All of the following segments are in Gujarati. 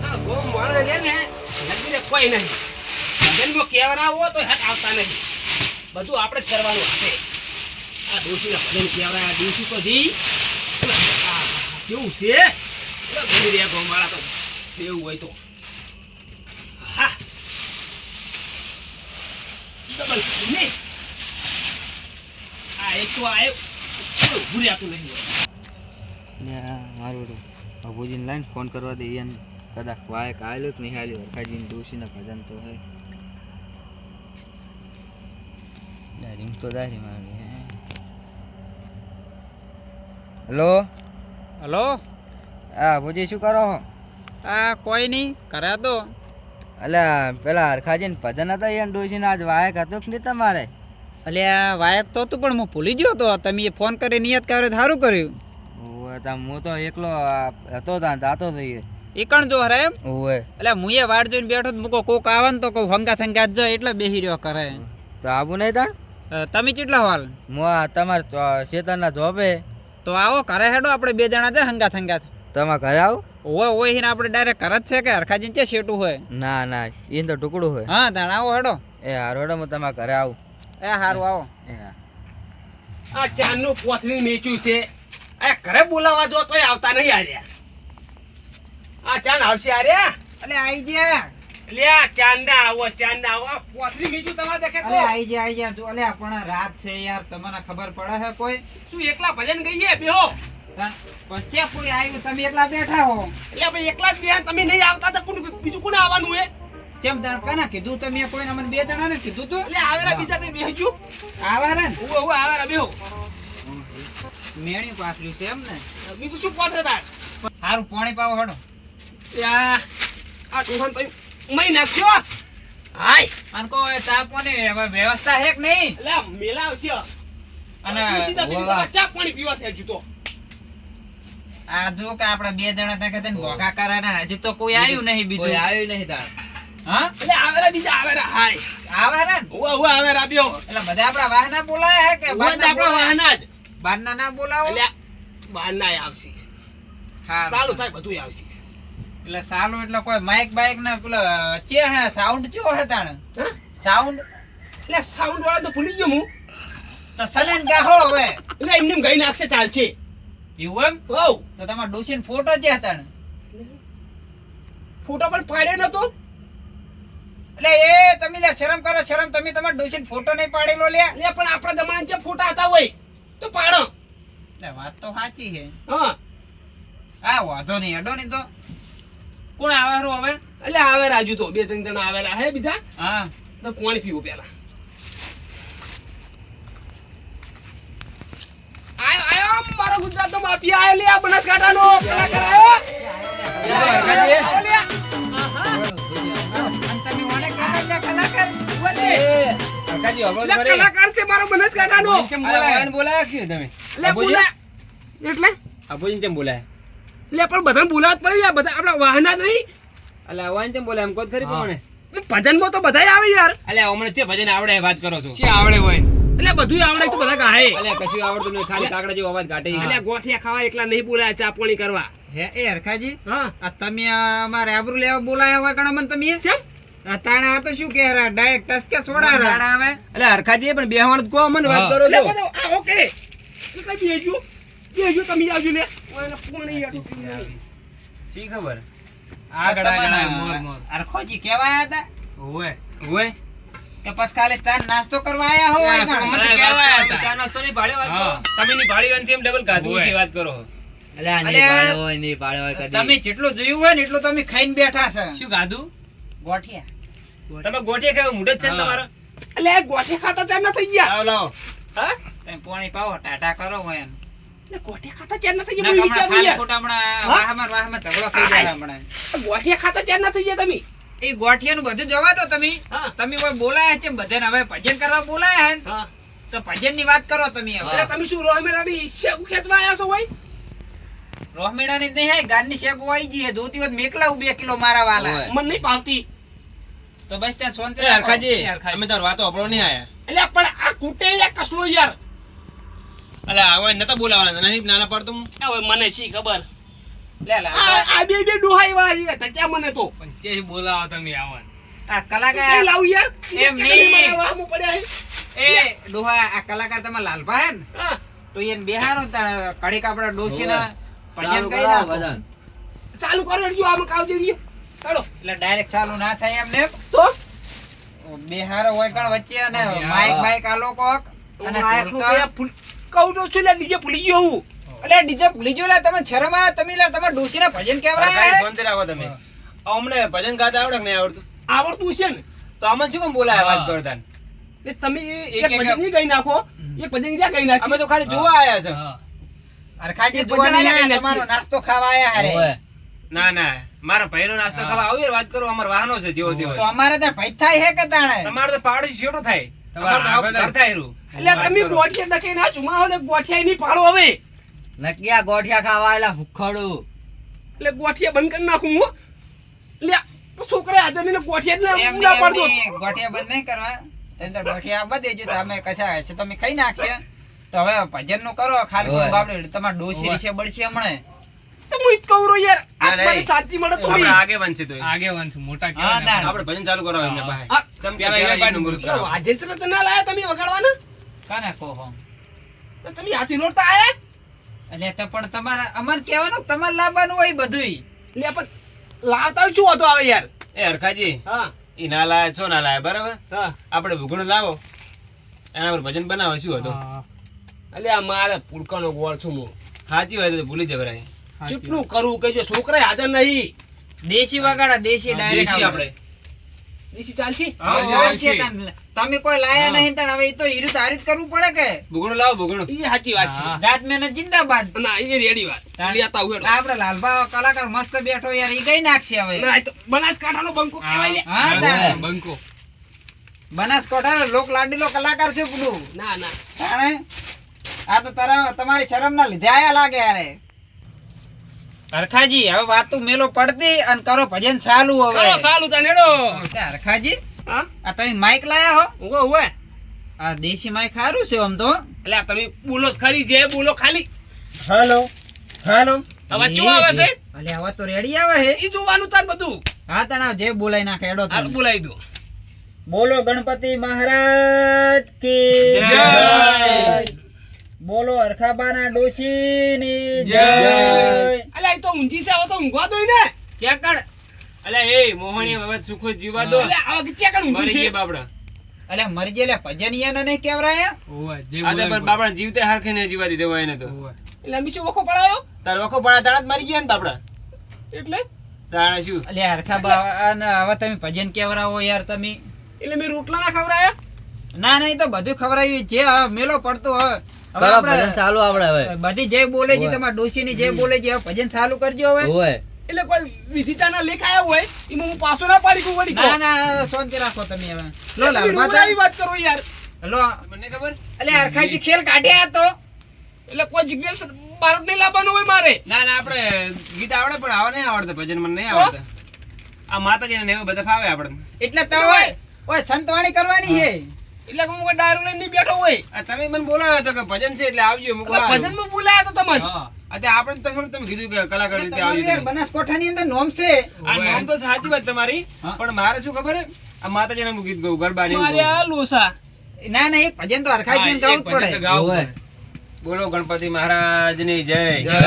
આ ગો મોણ રે ને નગીને કોઈ નહીં જન્મો કેવરા હો તો હાથ આવતા નહીં બધું આપણે જ કરવાનું છે આ ડોશીના ભજન કેવરા ડોશી તો દી કેવું છે ગમી રે ગોમાળા તો દેવું હોય તો હા ડબલ ને આ એક તો આયો ભૂર્યાતું નહીં ને મારું અબુજીને લાઈન ફોન કરવા દે એને કદાચ વાય કાયલો કે નહીં હાલ્યો હરખાજીને ડોશીના ભજન તો હે રિંગ તો દારી મારી હેલો હલો હા અબુજી શું કરો છો આ કોઈ નહીં કર્યા તો અલ્યા પેલા હરખાજીને ભજન હતા એને ડોશીને આજ વાયક હતો કે નહીં તમારે અલ્યા વાયક તો હતું પણ હું ભૂલી ગયો તો તમે ફોન કરી નિયત કર્યો સારું કર્યું હું તો એકલો હતો ત્યાં જાતો હતો એ કણ જો હરે એમ ઓવે એટલે હું એ વાટ જોઈને બેઠો તો મૂકો કોક આવે ને તો કહું હંગા થંગા જાય એટલે બેહી રહ્યો કરે તો આવું નહીં તાણ તમે કેટલા હાલ હું આ તમારા શેતરના જોબે તો આવો ઘરે હેડો આપણે બે જણા જાય હંગા થંગા તમારા ઘરે આવું ઓય ને આપણે ડાયરેક્ટ ઘર જ છે કે હરખાજી ત્યાં શેટું હોય ના ના એને તો ટુકડું હોય હા તાણ આવો હેડો એ હારો હેડો હું તમારા ઘરે આવું એ સારું આવો એ હા આ ચાંદનું પોથરી મેચ્યું છે આ ઘરે બોલાવા જો તોય આવતા નહીં આર્યા આ ચાંદ આવશે આર્યા અલે આઈ જા લે આ ચાંદા આવો આ પોથરી મેચ્યું તમારે દેખે તો આઈ જા જો અલે પણ રાત છે યાર તમને ખબર પડે છે કોઈ શું એકલા ભજન ગઈએ બેહો પછી કોઈ આવ્યું તમે એકલા બેઠા હો એટલે ભાઈ એકલા જ ગયા તમે નહીં આવતા તો કોણ બીજું કોણ આવવાનું હે કેમ તને કના કીધું તમે કોઈને મને બે જણા ને કીધું તું એટલે આવેલા બીજા કઈ બેહજો આવા ને હું આવેલા બેહો મેણી પાથર્યું છે એમ ને બીજું શું પોથરે તાર સારું પાણી પાવો હડો યા આ ટોહન તો મઈ નાખ્યો હાય અને કોઈ ચા પાણી વ્યવસ્થા હે કે નહીં એટલે મેલા આવશે અને ચા પાણી પીવા છે હજુ તો આ જો કે આપણે બે જણા ત્યાં કહેતા ભોગા કરાના હજી તો કોઈ આવ્યું નહીં બીજું કોઈ આવ્યું નહીં તાણ હા એટલે આવેલા બીજા આવેલા હાય આવા ને હું આવેલા બેહો એટલે બધા આપણા વાહના બોલાયા હે કે આપણા વાહના જ બારના ના બોલાવો એટલે બહારના આવશે હા સારું થાય બધું આવશે એટલે સાલું એટલે કોઈ માઇક બાઇક ના પેલો ચે હે સાઉન્ડ ચો હે તાણ હા સાઉન્ડ એટલે સાઉન્ડ વાળા તો ભૂલી ગયો હું તો સલેન ગાહો હવે એટલે એમને ગઈ નાખશે ચાલશે એવું એમ હોવ તો તમાર ડોશીન ફોટો છે તાણ ફોટો પણ પાડ્યો નતો એટલે એ તમે લે શરમ કરો શરમ તમે તમાર ડોશીન ફોટો નહીં પાડેલો લે એટલે પણ આપણા જમાનામાં જે ફોટા હતા હોય તો પાડો એટલે વાત તો સાચી છે હા હા વાંધો નહીં અડો નહીં તો કોણ આવારું હવે એટલે આવે રાજુ તો બે ત્રણ જણા આવેલા હે બીજા હા તો પાણી પીવું પેલા આયો મારો ગુજરાત તો માફિયા આયો લે આ બનાસકાંઠાનો કલાકાર આયો કલાકાર છે મારો બનાસકાંઠાનો બોલાયા છે તમે લે બોલા એટલે અબોજી કેમ બોલાય લે પણ બધાને બોલાવત પડી યાર બધા આપણા વાહના નહીં અલે અવાન કેમ બોલાય એમ કોત ખરી કોને ભજનમાં તો બધાય આવે યાર અલે હમણે છે ભજન આવડે વાત કરો છો કે આવડે હોય એટલે બધું આવડે તો બધા ગાહે અલે કશું આવડતું નહીં ખાલી કાકડા જેવો અવાજ કાઢે એટલે ગોઠિયા ખાવા એકલા નહીં બોલાયા ચા પાણી કરવા હે એ હરખાજી હા આ તમે અમારે આબરૂ લેવા બોલાયા હોય કણ મને તમે કેમ આ તાણા આ તો શું કે ડાયરેક્ટ ટસકે સોડા રાડા આવે એટલે હરખાજી પણ બેહવાનું કો મને વાત કરો લે બધો આ ઓકે એટલે બેજો તમે આવજો લે ઓને પાણી યાર શી ખબર હરખોજી કેવા આયા હતા ઓવે ઓય કે બસ ખાલી ચા નાસ્તો કરવા આયા હો હોય કણ મને કેવા હતા ચા નાસ્તો ની ભાડે વાત કરો તમે ની ભાડી વાંચી એમ ડબલ ગાધું છે વાત કરો એટલે આ નહીં પાડે હોય કદી તમે જેટલું જોયું હોય ને એટલું તમે ખાઈને બેઠા છે શું ગાધું ગોઠિયા તમે ગોઠિયા ખાવ મુઢ જ છે ને તમારો એટલે ગોઠિયા ખાતા ચાર ના થઈ ગયા લાવ લાવ હા તમે પાણી પાવો ટાટા કરો હોય એમ એટલે ગોઠિયા ખાતા ચાર ના થઈ ના, ગયા હમણાં વિચારું ખાલી યાર ખોટા હમણાં હા? વાહમાં ઝઘડો થઈ જાય હમણાં ગોઠિયા ખાતા ચાર ના થઈ ગયા તમે એ ગોઠિયાનું બધું જવા દો તમે હા. તમે કોઈ બોલાયા છે બધાને હવે ભજન કરવા બોલાયા હે ને? હા તો ભજન ની વાત કરો તમે હવે એટલે તમે શું રોહમેલાની ઈચ્છા ખેંચવા આવ્યા છો ભાઈ રોહમેડાની જ નહીં હે ગારની શેકો આવી જઈએ જોતી હોત મેકલાવ 2 કિલો મારા વાલા ઓય. મને નહીં ભાવતી તો બસ ત્યાં સોનતે એ હરખાજી રાખો. હરખાજી. અમે તાર વાતો આપણો નહીં આયા એટલે પણ આ કૂટે યાર કસલો યાર અલે હવે નતા બોલાવાના નહીં નાના પડતો હું હવે મને શી ખબર લે લાલભા, આ બે ડોહાઈ વાળી તચ્યા મને તો પણ તે બોલાવો તમે આવન આ કઈ કલાકાર લાવું યાર એમ ચકલી નહીં. મારા વાહમાં પડ્યા છે. એ ડોહા આ કલાકાર તમારા લાલભા હે ને હા, તો એને બેહારો કડીક આપડા ડોશીના ભજન સારું કઈ કરાવો નાખો. બધાને. ચાલુ કરો જો આમ કાવ જઈ રહ્યો ચાલો એટલે ડાયરેક્ટ ચાલુ ના થાય એમને તો બેહારો હોય કણ વચ્ચે અને હા. માઈક બાઈક આલો કોક અને હું આટલું ઢોલકા. કયા કહું તો છું લે નીચે ભૂલી ગયો હું અલે ડીજે ભૂલી જો લે તમે શરમ આવે તમે લે તમારા ડોશીના ભજન કેવરાયા હે? શાંતિ રાખો તમે અમને ભજન ગાતા આવડે કે નહીં આવડતું આવડતું છે ને તો અમને શું કેમ બોલાય વાત હા. કરતા એ તમે એક એક- ભજન નહીં ગાઈ નાખો એક ભજન ઈરા ગાઈ નાખી અમે તો ખાલી જોવા આયા છે હા અરખાજી એ જોવા ભજન નહીં આયા આયા, નથી. તમારો નાસ્તો ખાવા આયા હારે ઓવે. ના ના મારા ભાઈનો નાસ્તો હા. ખાવા આવીએ વાત કરો અમાર વાહનો છે જેવો તેવો તો અમારે ત્યાં ભઈ થાય હે કે તાણે તમારે તો પાડોશી છેટો થાય તમારે અમારે તો આગળ ઘર થાય રહ્યું. એટલે તમે ગોઠિયા દકે ના ચુમાવો ને ગોઠિયા નહીં પાડો હવે નક્કી આ ગોઠિયા ખાવા આયેલા ભૂખડું. એટલે ગોઠિયા બંધ કરી નાખું હું લે છોકરા હાજર ને ગોઠિયા જ એમ ના નહીં, પાડતો એમ નહીં, ગોઠિયા બંધ નહીં કરવા તેમ તો ગોઠિયા આવવા દેજો તો અમે કશા હશે તો અમે ખાઈ નાખશે તો હવે ભજન નું કરો ખાલી ઓય. બાબડે તમારે ડોશી ઓય. રીશે બળશે હમણે તો હું ઈ જ કહું રહું યાર ના, આત્માને નહીં. શાંતિ મળે તો આપણે ઈ. આગેવાન છે તો આગેવાન છું મોટા હા, કહેવાય ને ના, આપણે. આપણે ભજન ચાલુ કરાવો એમને પાસે હા. ચમ કે પેલા પેલા એ બાજુ એમનું મુહૂર્ત તો કરાવો. વાજેન્દ્ર તો ના લાયા તમે વગાડવાના કાને કહો હો. તો તમે હાથી લોટતા આયા એટલે તો પણ તમારે અમારે કહેવાનું કે તમારે લાવવાનું હોય બધુંય. લે પણ લાવતા શું હતો આવે યાર એ હરખાજી હા ઈ ના લાયા છો ના લાયા બરાબર હા આપણે ભૂગણું લાવો એના પર ભજન બનાવો શું હતો હા, એટલે આ મારે પુડકાનો ગોળ છું હું સાચી વાત તો ભૂલી જવરાય હા, કેટલું કરવું કે જો છોકરા હાજર નહીં દેશી વગાડા દેશી હા, ડાયરેક્ટ દેશી આપણે. આપણે દેશી ચાલશી હા, હા, ચાલશે. છે તાન. તમે કોઈ લાયા હા. નહીં તાન હવે ઈ તો હીરું તારી જ કરવું પડે કે ભૂગણું લાવો ભૂગણું એ સાચી વાત છે હા. જાત મહેનત જિંદાબાદ. ના એ રેડી વાત તાણ. લેતા આવું હેડો. આપડે લાલભા કલાકાર મસ્ત બેઠો યાર ઈ ગઈ નાખશે હવે ના, એ તો બનાસકાંઠાનો બંકો કહેવાય લે. હા, તાણ. બંકો બનાસકાંઠા લોક લાડીલો કલાકાર છે પેલું ના ના તાણે આ તો તમારી શરમ ના લીધે આયા લાગે યારે હરખાજી હવે વાતું મેલો પડતી અને કરો ભજન ચાલુ હવે કરો સાલું તાણ હેડો તે હરખાજી હા આ તમે માઈક લાયા હો ઉભો ઉભો આ દેશી માઈક સારું છે આમ તો એટલે આ તમે બોલો જ ખરી જે બોલો ખાલી હેલો હેલો અવાજ શું આવે છે અલે હવે તો રેડી આવે હે ઈ જોવાનું તાર બધું હા તણા જે બોલાઈ નાખે એડો હાલ બોલાવી દો બોલો ગણપતિ મહારાજ કી જય. બોલો હરખાબાના ડોશીની જય. અલ્યા એ તો ઊંચી છે હવે તો ઊંઘવા દોય ને ચેક કર અલ્યા એ મોહણી હવે સુખો જીવા દો એટલે આ વખતે ચેકણ ઊંચી મરી છે ગયા બાપડા અલે મરી ગયેલા ભજનિયાને નહીં કેવરાયા ઓવે, જે આ તો બોલાય પણ બાપડા જીવતે હારખે ને જીવા દીધો હોય એને તો ઓવે. એટલે અમે શું વખો પડાયો તાર વખો પડા તાણા જ મરી ગયા ને બાપડા એટલે તાણા શું અલે હરખાબા અને હવે તમે ભજન કેવરાવો યાર તમે એટલે મેં રોટલા ના ખવડાયા ના નહીં તો બધું ખવરાયું છે હવે મેલો પડતો હવે હવે કરો ભજન આપણે ચાલુ આપણે હવે. બધી જે બોલે છે ઓવે. તમારા ડોશીની જે બોલે છે હવે ભજન ચાલુ કરજો હવે ઓવે. એટલે કોઈ વિધિતાના લેખ આયા હોય એમાં હું પાછો ના પાડી કઉં વળી ના ના શાંતિ રાખો તમે હવે લો લાલ તમે રોવડાવી વાત કરો યાર લો મને ખબર અલે હરખાજી ખેલ કાઢ્યા તો એટલે કોઈ જિજ્ઞેસ બાળક નહીં લાવવાનો હોય મારે ના ના આપણે ગીત આવડે પણ આવા નહીં આવડતા ભજન મને નહીં આવડતા આ માતાજીને ને એવું બધા ફાવે આપણે એટલે તો ઓય સંતવાણી કરવાની છે એટલે હું કોઈ દારૂ લઈને નહીં બેઠો હોય આ તમે મને બોલાવ્યો હતો કે ભજન છે એટલે આવજો મૂકો એટલે ભજનમાં બોલાયા તો તમને હા. અત્યારે આપણે તો થોડું તમે કીધું કે કલાકાર રીતે તમારું આવજો યાર તમે. બનાસકોઠાની અંદર નોમ છે આ નામ તો સાચી વાત તમારી હા. પણ મારે શું ખબર હે? આ માતાજીને હું ગીત ગાઉં ગરબા ને એવું મારે ગાઉં. આ લોસા ના ના એક ભજન તો હા, હરખાજી એક ગાવું જ ભજન તો પડે ગાવું ઓવે. પડે. બોલો ગણપતિ મહારાજની જય જય.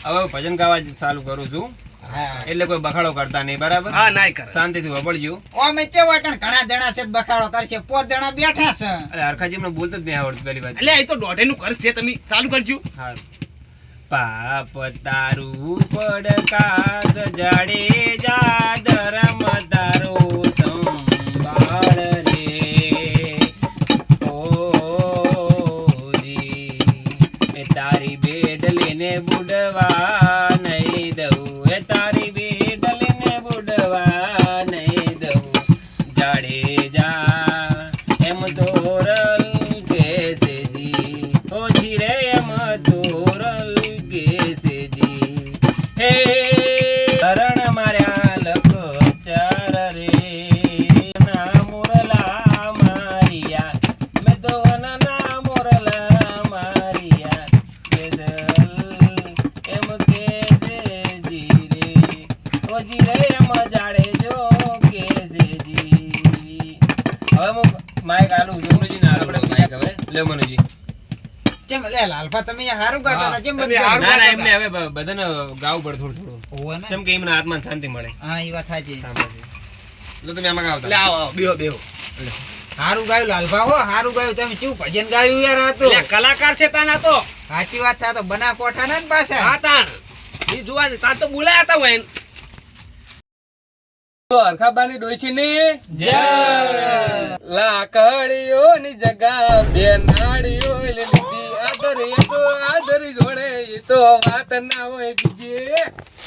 હવે ભજન ગાવા ચાલુ કરું છું હા એટલે કોઈ બખાડો કરતા નહીં બરાબર હા નાય કર શાંતિથી વપડજો ઓમે ચેવા કણ ઘણા જણા છે બખાડો કરશે પોત જણા બેઠા છે અરે હરખાજી મને બોલતો જ નહીં આવડતું પહેલી વાત એટલે એ તો દોઢેનું ઘર છે તમે ચાલુ કરજો હારું. પાપ તારું પડકાસ જાડે જા ધર્મ તારો સંભાળ રે ઓજી એ તારી બેડ લઈને બુડવા નહીં દઉં એ તારી બેડ લઈને બુડવા નહીં દઉં જાડે જા એમ તોરલ કેસેજી ઓછી રે એમ તોરલ કેસેજી હે શરણ મારે ડોજી રે મજાડે જો કેસેજી. હવે હું માઈક આલું જોનુજી ના આપણે માઈક હવે લે મનુજી. ચમ લે લાલભા તમે હારું ગાતા હતા, ચમ તમે બધું હારું ના ના ગાતા એમને હવે બધાને ગાવું પડે થોડું થોડું. હોવે ને? જેમ કે એમના આત્માને શાંતિ મળે. હા એ વાત સાચી. લો તમે આમાં ગાવતા. લે આવો બેહો બેહો. હારું ગાયું લાલભા હો, હારું ગાયું. તમે શું ભજન ગાયું યાર આ તો? લે કલાકાર છે તાના તો. સાચી વાત છે, આ તો બના કોઠા ને પાછા. હા તાણ. ઈ જોવા દે તાર તો બોલાયા હતા હોય. હરખાબાની ડોશીની જય. લાકડીઓની જગા બે નાળીઓ લીધી. આદરી તો આદરી જોડે એ તો વાત ના હોય બીજી.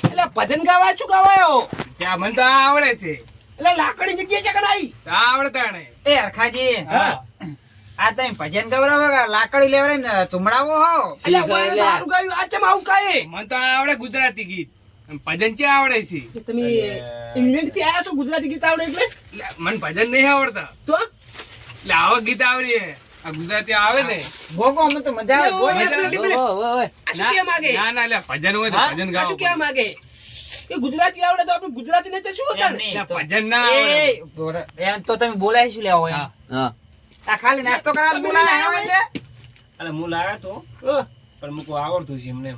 એટલે ભજન ગાવા શું ગાવાયો? ત્યાં મને તો આ આવડે છે. એટલે લાકડી જગ્યાએ ચકડાઈ. આ આવડે તાણે. એ હરખાજી, હા. આ તમે ભજન ગવરાવો કે લાકડી લેવડે ને તુમડાવો હો? એટલે વાયરે તો હારું ગાયું. આ ચમ આવું કાંઈ? મને તો આ આવડે ગુજરાતી ગીત. અને ભજન છે આવડે છે. કે તમે ઇંગ્લેન્ડ થી આયા છો? ગુજરાતી ગીત આવડે એટલે? એટલે મને ભજન નહીં આવડતા. તો એટલે આવા ગીત આવડી હે. આ ગુજરાતી આવે ને. ગોગો અમે તો મજા આવે. ઓય, ગોગો. એટલે આ શું કહેવા માંગે? ના ના એટલે ભજન હોય તો હા? ભજન આ ગાવું શું કહેવા માંગે? કે ગુજરાતી આવડે તો આપણે ગુજરાતી નહીં તો શું હતા ને? એમ નહીં. પડે. ભજન ના આવડે. એમ તો તમે બોલાય શું લેવા હોય? હા. આ ખાલી નાસ્તો કરાવ બોલાય આવે છે. અરે હું લાવ્યા તો હા. પણ મુકો આવડતું છે એમને.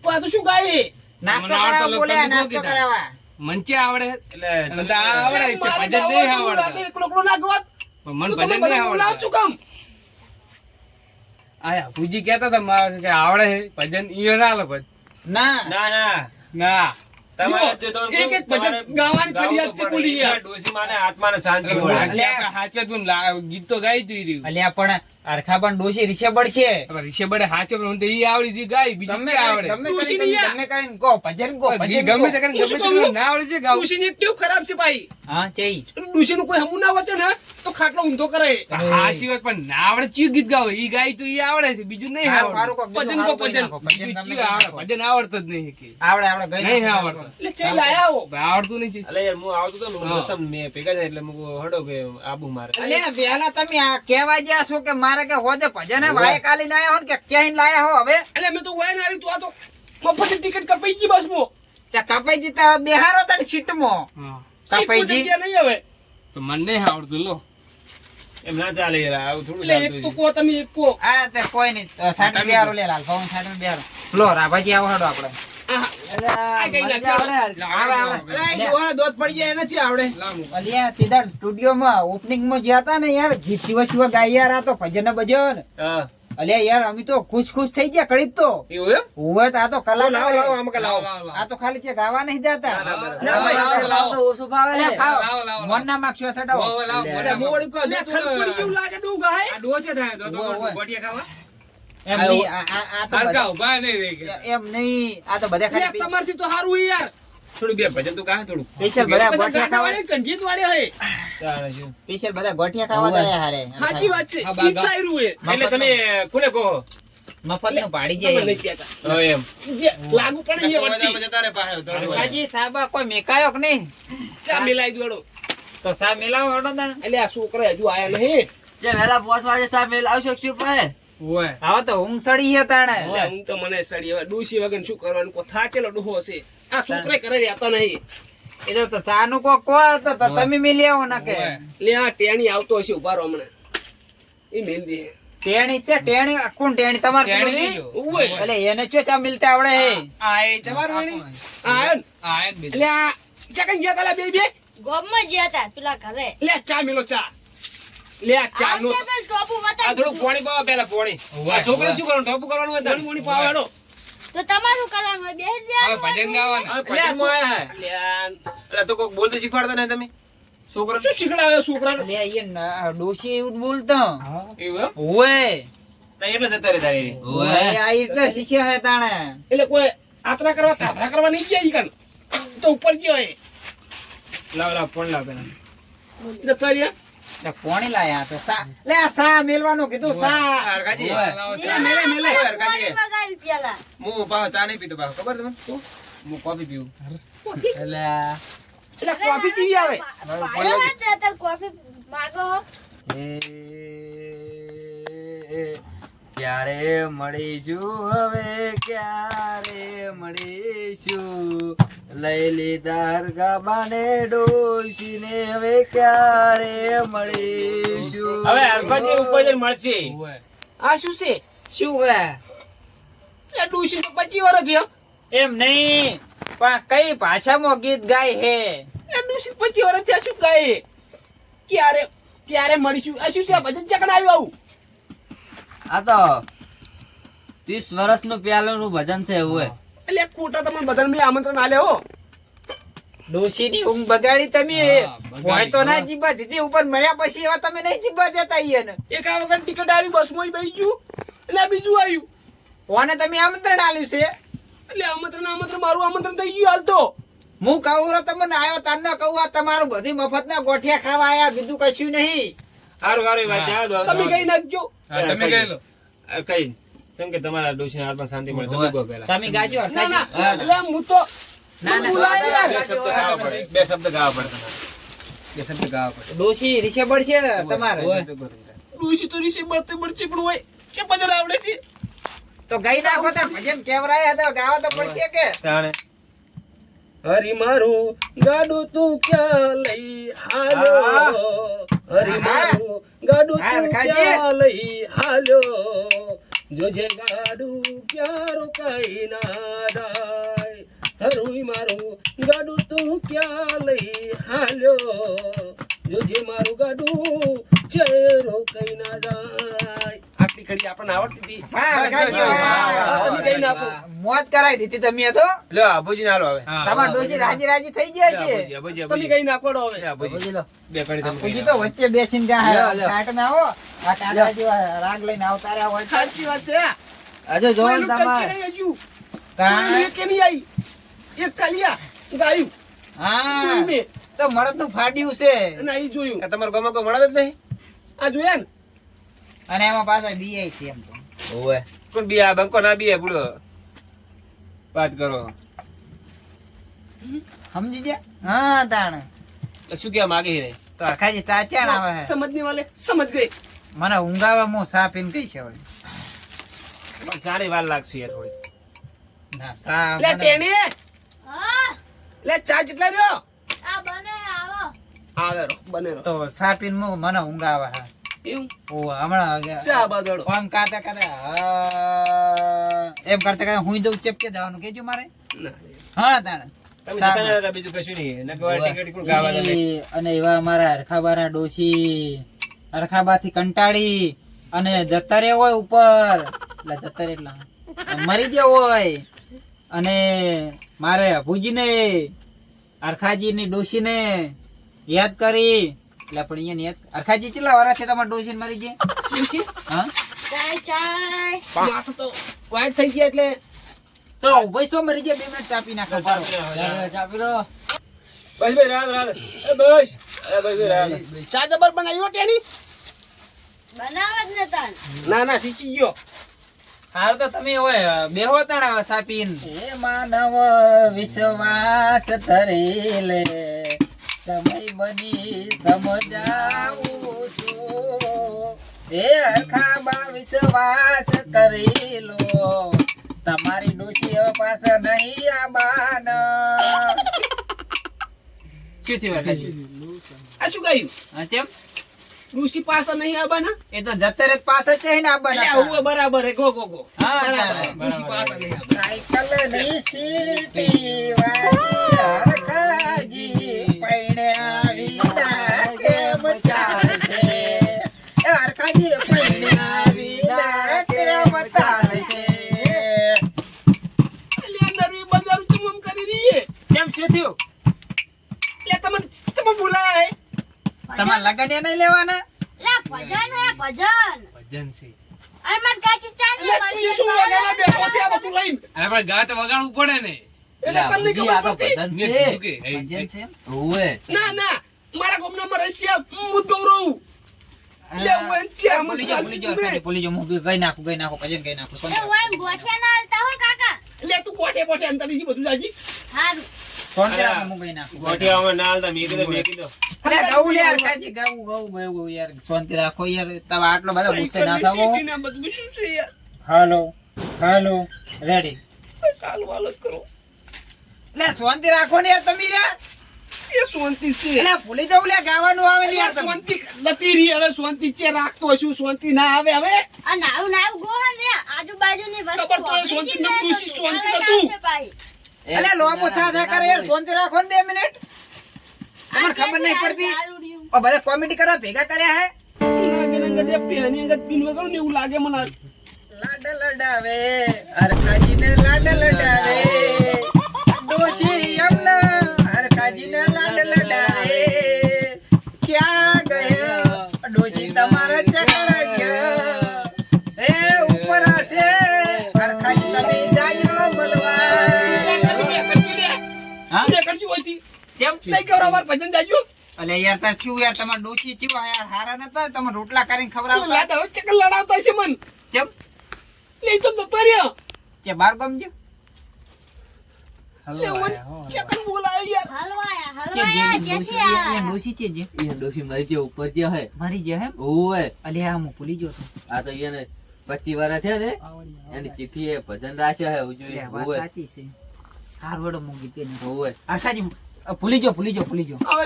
પણ આ તો શું ગાય? નાસ્તો મને આવડતો કરાવ લોકો બોલ્યા, તમે નાસ્તો કીધા. કરાવવા. મંચે આવડે. એટલે મને તો આ આવડે છે. મારે ભજન નહીં ગાવાનું રાતે આવડતા. એકલો એકલો ના ગવાત. પણ મને તો તમે ભજન બધા નહીં બોલાવો આવડતા. શું કામ? આયા પૂજી કહેતા હતા મારે કે આવડે છે ભજન ઈયો ના લે ભજ. ના ના ના ના તમારે જો તમે એક એક ભજન ગાવાની ફરિયાદ છે બોલી યાર. ડોસી માને આત્માને શાંતિ મળે. એટલે આપણે હાચે તું ગીત તો ગાઈ તું રહ્યું. અલ્યા પણ અરખાબન ડોશી રીસે બળશે. હવે રિષભે હાચે પણ મને તો ઈ આવડી જી ગાય બીજું ગમે શું આવડે. ગમે ડોશી કરીને નહીં યાર. ગમે કરીને કહો ભજન કહો ભજન ગમે કહો. તે કરીને હું શું ગમે તે કહું? ના આવડે છે ગાવું. ડોશીની એક ટેવ ખરાબ છે ભાઈ. હા ચઈ ડોશીનું કોઈ હમું ના વચે ને તો ખાટલો ઊંધો કરે. હા સિવાય પણ ના આવડે ચિયું ગીત ગાવ ઈ ગાય તો ઈ આવડે છે બીજું નહીં હારું હારું આવડે. કહો, બીજું ભજન કહો, હારું કહી ભજન. નાખો, ભજન બીજું તમે ચિયું આવડે કહો. ભજન આવડતો જ નહીં કે આવડે આવડે ગઈ નહીં નાખો. આવડતું. એટલે ચઈ લાયા હો. આવડતું નહીં. અલે યાર હું આવતો તો ને હા. રસ્તામાં મેં ભેગા થયા એટલે મુકો હડો કે આબુ મારે. અલ્યા બેલા તમે આ કહેવા જ્યાં છો કે મારે કે હોજે ભજન હે વાય કાલી લાયા હો ને કે ક્યાંય લાયા હો હવે એટલે મેં તો વાય ના આવી તું આ તો મફતની ટિકિટ કપાઈ ગઈ બસમાં. ત્યાં કપાઈ જીતા બેહારો તારી સીટમાં હા. કપાઈ જી જગ્યા નહીં હવે. તો મને નહીં આવડતું લો. એમ ના ચાલે યાર આવું થોડું એટલે એક ચાલતું તો છે. કહો તમે એક કહો. આ તે કોઈ નહીં સાઠ બેહારો લે લાલ ભાવ સાઠ બેહારો લો રાભાજી આવો હાડો આપણે આ કઈ નાખ્યો? આવે, આવે. દોત પડી જાય એને છે આવડે. અલિયા સીધા સ્ટુડિયોમાં ઓપનિંગમાં જ્યાં હતા ને યાર ગીત ચીવા ગાય યાર આ તો ભજન ભજન હા અલ્યા યાર અમે તો ખુશ ખુશ થઈ ગયા કડી તો એવું એમ હોવે તો આ તો કલા લાવો લાવો આમાં કે લાવો આ તો ખાલી છે ગાવા નહીં જતા ના, ના, ના, ભાઈ, લાવો, ઓછું ભાવે છે. ખાઓ. લાવો, લાવો, મન ના માગશો સડાવો લાવો, લાવો, લે, લાવો. મોડી કો એટલે ખરપડી જેવું લાગે તો હું ગાય. આ ડોચે થાય તો ઓય, ઓય. ગોટિયા ખાવા એમ નહીં આ તો હરખા બધા- ઊભા નહીં રહી ગયા. એમ નહીં આ તો બધા એટલે ખાલી તમારથી તો હારું હોય યાર. થોડું બે ભજન તો કાહ થોડું સ્પેશિયલ બધા બધા ગોઠિયા ખાવા ગાંઠાવાળી કંઠીત વાળી હોય. ચાલે છે. સ્પેશિયલ બધા ગોઠિયા ખાવા દયા હારે સાચી વાત છે. હા, બા, ઈ જ તાયરું હોય. એટલે તમે કોને કહો મફત નું પાડી તમે જાય નહીં કહેતા. હવે એમ જે લાગુ પડે એ વળતી. જતા રે પાછળ તો હાજી સાબા કોઈ મેકાયો કે નહીં ચા મિલાઈ દોડો. તો સા મિલાવો હડો તને એટલે આ છોકરા હજુ આયા નહીં. ઓય. હવે તો ઊંઘ સડી છે તાણે એટલે હું તો મને સડી હવે ડૂસી વગર શું કરવાનું કો થાકેલો ડોહો હશે. આ છોકરા કરે રહેતા નહીં. એટલે તો ચા નું કોક કો તો તમે મિલી આવો ના કે ઓય. લે આ ટેણી આવતો હશે ઉભા રહો હમણાં. ઈ મેલદી હે. ટેણી છે ટેણી કોણ ટેણી તમારે ટેણી પેલું જો. ઓય. એટલે એને ચો ચા મિલતા આવડે હે આ એ તમારું વેણી? આ આયો ને? આ એક બીજું. એટલે આ ચા કઈ ગયા તા લે બે બે? ગોમમાં ગયા હતા પેલા ઘરે લે આ ચા મિલો ચા. લે આ ચા નો આવતે પેલા ટોપુ આ બતાવી થોડું પાણી પાવા પેલા પાણી ઓય, આ છોકરો ઓય. શું કરવાનું ટોપું કરવાનું હોય મોણી મોણી પાવાડો. તો તમારું કરવાનું હોય બેસી હવે જવાનું ભજન ગાવાના. હવે ભજનમાં આયા હે. લે આ એટલે તો કોક બોલતા શીખવાડતા ને તમે છોકરો શું શીખડાવે છોકરાને? એટલે એ ડોશી એવું જ બોલતો એવું એમ ઓય તો એટલે જતા રે તારી ઓય આ એટલે શિષ્ય હે તાણે એટલે કોઈ આતરા કરવા તાતરા કરવા નહીં ગયા ઈ કણ. ઈ તો ઉપર ગયો હે. લાવ લાવ ફોન લાવ પેલા એટલે તરિયા. એટલે કોણી લાયા તો સા લે આ સા મેલવાનું કીધું સા હરખાજી ઓય. લાવો, લે મેલે મેલે. ઓય, હરખાજી મગાવી પેલા હું પાછો ચા નહીં પીતો પાછો ખબર તમને હું કોફી પીવું એટલે એટલે કોફી કેવી આવે? ભાડે વાત છે, અત્યારે કોફી માગો હો. ક્યારે મળીશું હવે ક્યારે મળીશું લઈ લીધા હરખાબાને ડોશીને હવે ક્યારે મળીશું? હવે હરખાજી ઉપર જ મળશે. આ શું છે? શું હે એ ડોશી તો 25 વર્ષ થયો. એમ નહીં પણ કઈ ભાષામાં ગીત ગાય હે એ ડોશી 25 વર્ષ થયા શું ગાય? ક્યારે મળીશું? આ શું છે? આ ભજન ચકણ આવ્યું આવું? આ તો 30 વર્ષનું પ્યાલોનું ભજન છે એવું હે. એટલે ખોટા તમને બધાને મેં આમંત્રણ આલ્યા હો. ડોશીની ઊંઘ બગાડી તમે હોય તો ના જીભા દીધી ઉપર મળ્યા પછી એવા તમે નહીં જીભા દેતા ઈ ને એક આ વખત ટિકિટ આવી બસમાં બેસી ગયું એટલે આ બીજું આવ્યું. કોને તમે આમંત્રણ આલ્યું છે? એટલે આમંત્રણ મારું આમંત્રણ થઈ ગયું હાલ તો. હું કહું રો તમને આવ્યો તને કહું આ તમારું બધી મફતના ગોઠિયા ખાવા આયા બીજું કશું નહીં. હારું વાત જાવ દો. તમે કઈ નાખજો. તમે કહી લો. કઈ કેમ કે તમારા ડોશીના હાથમાં શાંતિ મળે. તમે કહો પહેલા. તમે ગાજો ના ના એટલે હું તો ના, ના. બોલાય યાર. બે શબ્દ ગાવા પડે. બે શબ્દ ગાવા પડે તમારે. બે શબ્દ ગાવા પડે. ડોશી રિશેબળ છે તમારે બે શબ્દ બોલો. ડોશી તો રીસે બળતે બળશે પણ હોય કે ભજન આવડે છે. તો ગાઈ નાખો તો ભજન કેવરાય તો ગાવા તો પડશે કે તાણે હરી મારું ગાડું તું ક્યાં લઈ હાલ્યો? હરી મારું ગાડું હા, તું ખાજી. ક્યાં લઈ હાલ્યો? જોજે ગાડું ક્યાં રોકાઈ ના જાય. હરી મારું ગાડું તું ક્યાં લઈ હાલ્યો? જોજે મારું ગાડું છે રોકાઈ ના જાય. આટલી ઘડી આપણને આવડતી હતી. હા, ખાજી, વાહ. તમે કઈ નાખો. મોજ કરાઈ દીધી તમે તો લ્યો આબુજી ના હાલો હવે. તમારા ડોશી રાજી થઈ ગયા છે આબુજી, તમે કઈ નાખોડો હવે. આબુજી. બે કડી તમે પૂજી કહી તો વચ્ચે બેસીને ત્યાં લ્યો, લ્યો. સાઈડમાં આવો આ કાકાજી રાગ લઈને આવતા રહ્યા હોય સાચી વાત છે. હજુ જોવો ને કોઈનું તમારે. ટચકે નહીં હજુ. કાં? કોઈનું એકે નહીં આવી. એક ખાલી આ ગાયું. હા જોયું મેં. તો મળદનું ફાડ્યું છે અને અહીં જોયું. આ તમારા ગામમાં કોઈ મળે જ નહીં? આ જોયા ને? અને એમાં પાછા બીઆઈ છે એમ તો ઓવે. કોણ બી આ બંકો ના બી પૂરો વાત કરો. સમજી ગયા? હા તાણ તો શું કહેવા માંગે છે? તો આખાજી ચાચાણ આવે છે સમજને વાલે સમજ ગઈ. મને ઊંઘાવા હું સા પીને કઈ છે વળી પણ જાણે વાર લાગશે યાર થોડી. ના સા લે મને- ટેણી હા લે ચા જેટલા રહ્યો આ બને આવો આવે રો બને રો તો સા પીને મને ઊંઘાવા હા એવું ઓ હમણાં ચા બાદડો આમ કાતા કાતા એમ કરતા કરતા હું જઉં ચેક જવાનું કેજો મારે ના. હા તાણ તમે જતા ના હતા, બીજું કશું નહીં. નકર વાર ટિકિટ કોણ ગાવા દે? અને એવા અમારા હરખાબાના ડોશી હરખાબાથી કંટાળી અને જતા રહ્યા હોય ઉપર એટલે જતા રહ્યા એટલા મરી ગયા હોય અને મારે અભુજીને હરખાજીની ડોશીને યાદ કરી એટલે પણ અહીંયા યાદ હરખાજી કેટલા વર્ષથી તમારા ડોશીને મરી ગયા ડોશી, હા ચાય ચાય માથું તો વાઈટ થઈ ગયા એટલે તો ભાઈ શું મરી ગયા 2 મિનિટ ચાપી નાખો પાડો. ચાપી લો. બસ ભાઈ રાત રાત. એ બસ. એ બસ ભાઈ રાત. ચા જબર બનાવ્યો ટેણી? બનાવ જ નતા ના ના શીખી ગયો. હારું તો તમે હોય બેહો તાણા સાપીન હે માનવ વિશ્વાસ ધરી લે સમય બની સમજાવું છું હે હરખાબા વિશ્વાસ કરી લો તમારી ડોશી હવે પાસે નહીં આબાન શું થયું હરખાજી? આ શું ગાયું? હા કેમ ડોશી પાસે નહીં આવવાના? એ તો જતરે જ પાસે છે ને આબાન અલ્યા, હવે બરાબર હે. Go go go. હા, બરાબર. ડોશી પાસે નહીં આવવાના. સાયકલની સીટી વાળી હરખાજી પૈણ્યા વિના કેમ ચાલશે? એ હરખાજી પૈણ્યા વિના કેમ ચાલશે? અલ્યા, નરવી બજારું ચમ આમ કરી રહી હે? કેમ શું થયું? અલ્યા, તમને ચમ બોલાયા હે? તમારે લગન એ નહીં લેવાના? લા ભજન હે ભજન ભજન છે. અને મન કાચી ચા ને અલ્યા, તું એ શું વગાડવા બેઠો છે આ બધું લઈને? અરે પણ ગા તો વગાડવું પડે ને. એટલે તમને બુદ્ધિ આ ખબર તો પડતી? ભજન મેં છે. કીધું કે, ભજન છે એમ? ઓવે. ના ના, મારા ગામનામાં રશિયા હું જ ગૌરવ. લે, હું એમ છે, આમ ભૂલી જ જાઓ, ખાલી ભૂલી જાઓ, તું હરખાજી, ભૂલી જાઓ. હું ગઈ નાખું, ભજન ગઈ નાખું. એ શાંતિ ઓય ગોઠિયા ના હાલતા હો કાકા લે, તું કોઠે કોઠે અંતરીથી બધું જાજી. હારું રાખો, હું ગઈ નાખું. ગોઠિયામાં ના હાલતા, મેં કીધું, મેં કીધું. અરે ગાવું લે હરખાજી, ગાવું યાર શાંતિ રાખો યાર તમે આટલો બધો ગુસ્સે ના સાયકલની થાવો સીટીને આ બધું શું છે યાર? હાલો રેડી ચાલ, વાલો જ કરો. એટલે શાંતિ રાખો ને યાર તમે યાર. એ શાંતિ છે એટલે ભૂલી જવું લે ગાવાનું આવે ને યાર તમે. શાંતિ નથી રહી હવે શાંતિ છે રાખતો છું શાંતિ ના આવે હવે આ નાવું નાવું ગોહન રે આજુબાજુની વસ્તુ ખબર પડે શાંતિ વાપરી નતું, નાખો, શાંતિ હવે નતું. કામ છે ભાઈ. એટલે લોબો થા કરે યાર શાંતિ રાખો ને 2 મિનિટ. તમને ખબર નહીં પડતી. દારૂડિયું. ઓ બધા કોમેડી કરવા ભેગા કર્યા હે. એવું લાગે મને લાડ લડાવે હરખાજીને લાડ લડાવે ડોશી યમના હરખાજીને લાડ લડાવે ક્યાં ગયો ડોશી તમારા ચકડ ગયો એ ઉપર હશે હરખાજી તમે જાજો બોલવા. હા કેમ ભજન જાજો અલે યાર તા શું યાર તમાર ડોશી ચીવા યાર હારા નતા તમે રોટલા કરીને ખવડાવતા લાડા ચકલ લડાવતા છે મન કેમ લે તો જતો રહ્યો કે બાર ગમજો ચકલ બોલાયો યાર હલવાયા કે હલવાયા જે જેથી આ. ડોશી છે જે એ ડોશી મારી જે ઉપર જે હે મારી જે હે ઓય અલે આ હું ભૂલી ગયો તો આ તો એને 25 વાર થયા ને એની ચિઠ્ઠી એ ભજન રાખ્યા હે ઉજવી વાત ઓય સાચી છે હારવડો મૂકી દે ને ઓય આખાજી ભૂલી જો હવે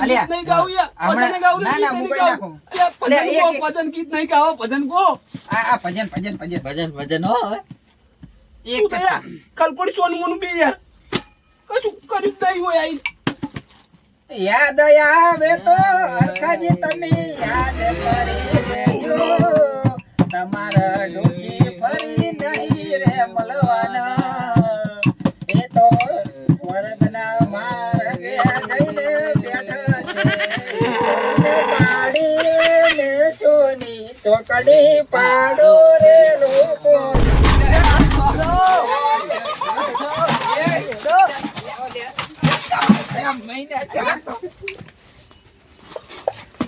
અલ્યા, ગીત નહીં ગાવું યાર હમણાં- ભજન ગાવું ના, ના, ગીત મુકાઈ નહીં નાખો. ગાવું. અલ્યા, અલ્યા, ભજન એક- ગો, ભજન ગીત નહીં ગાવો ભજન ગો આ ભજન ભજન ભજન ભજન ભજન હો હવે એક તું તો યાર કલપડી સોનું મોનું બે યાર કશું કર્યું જ નહીં હોય આઈ યાદ આવે તો હરખાજી તમે યાદ કરી લેજો તમારા ડોશી ફરી નહીં રે મળવાના એ તો સ્વર્ગના માર્ગે જઈને બેઠા છે પાડીને સોની ચોકડી પાડો રે લોકો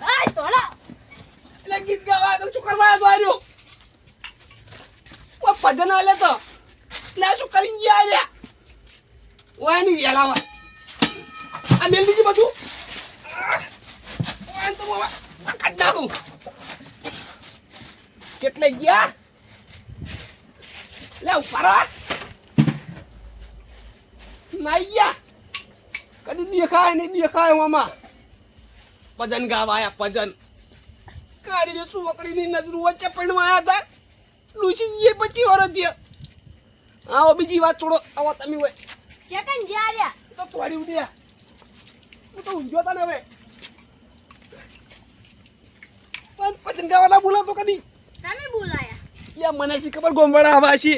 આય તોડો. એટલે ગીત ગાવા તો શું કરવા આવ્યો તો આર્યો? ઓ ભજન આલે તો એટલે આ શું કરી ગયા આર્યા ઓય ની વેલાવા આ મેલ દીધી બધું ઓય તો બાબા કાઢ નાખું કેટલે ગયા લે ઉપર આ નાઈ ગયા કદી દેખાય નહીં દેખાય મામા ભજન ગાવા આયા ભજન કાઢીને સુવકડીની નજર વચ્ચે પડવા આયા હતા ડૂસી 25 વર્ષ થયા આવો બીજી વાત છોડો આવો તમે હોય ચેકન જ્યાં રહ્યા. તો થોડી ઉડ્યા હું તો ઊંઘ્યો હતા ને હવે પણ ભજન ગાવાના બોલાવતો કદી તમે બોલાયા. યા મને શી ખબર ગોમવાડા આવા છે